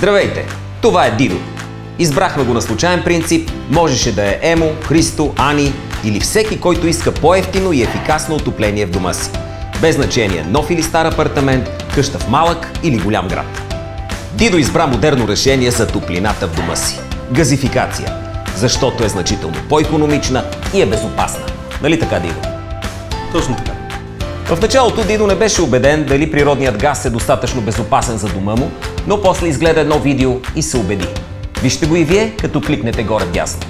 Здравейте! Това е Дидо. Избрахме го на случайен принцип, можеше да е Емо, Христо, Ани или всеки, който иска по-евтино и ефикасно отопление в дома си. Без значение нов или стар апартамент, къща в малък или голям град. Дидо избра модерно решение за топлината в дома си. Газификация. Защото е значително по-икономична и е безопасна. Нали така, Дидо? Точно така. В началото Дидо не беше убеден дали природният газ е достатъчно безопасен за дома му, но после изгледа едно видео и се убеди. Вижте го и вие, като кликнете горе дясно.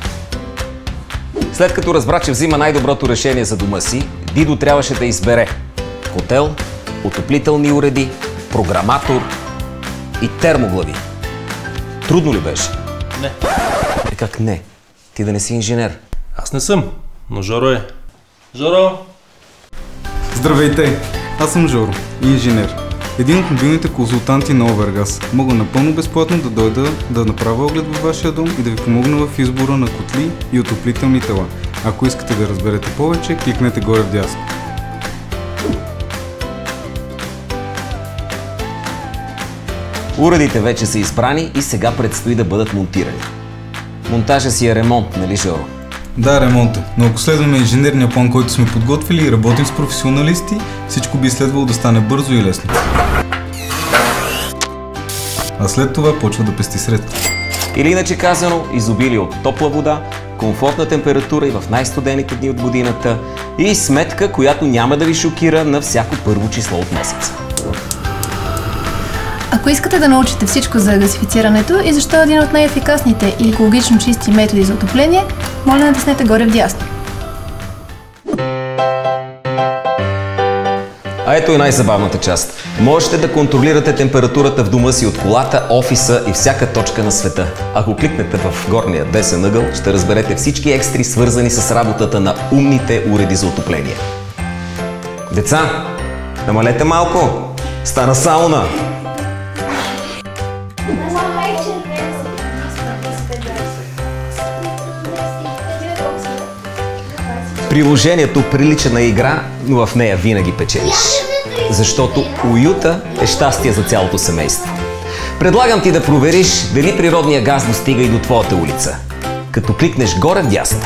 След като разбра, че взима най-доброто решение за дома си, Дидо трябваше да избере хотел, отоплителни уреди, програматор и термоглави. Трудно ли беше? Не. Как не? Ти да не си инженер. Аз не съм, но Жоро е. Жоро! Здравейте! Аз съм Жоро, инженер. Един от мобилните консултанти на Овергаз. Мога напълно безплатно да дойда да направя оглед във вашия дом и да ви помогна в избора на котли и отоплителни тела. Ако искате да разберете повече, кликнете горе вдясно. Уредите вече са избрани и сега предстои да бъдат монтирани. Монтажа си е ремонт, нали, Жоро? Да, ремонт е. Но ако следваме инженерния план, който сме подготвили и работим с професионалисти, всичко би следвало да стане бързо и лесно. А след това почва да пести средства. Или иначе казано, изобилие от топла вода, комфортна температура и в най-студените дни от годината и сметка, която няма да ви шокира на всяко първо число от месеца. Ако искате да научите всичко за газифицирането и защо е един от най-ефикасните и екологично чисти методи за отопление, моля натиснете горе вдясно. А ето и най-забавната част. Можете да контролирате температурата в дома си от колата, офиса и всяка точка на света. Ако кликнете в горния десен ъгъл, ще разберете всички екстри, свързани с работата на умните уреди за отопление. Деца, намалете малко! Стана сауна! Приложението прилича на игра, но в нея винаги печелиш. Защото уюта е щастие за цялото семейство. Предлагам ти да провериш дали природния газ достига и до твоята улица, като кликнеш горе вдясно.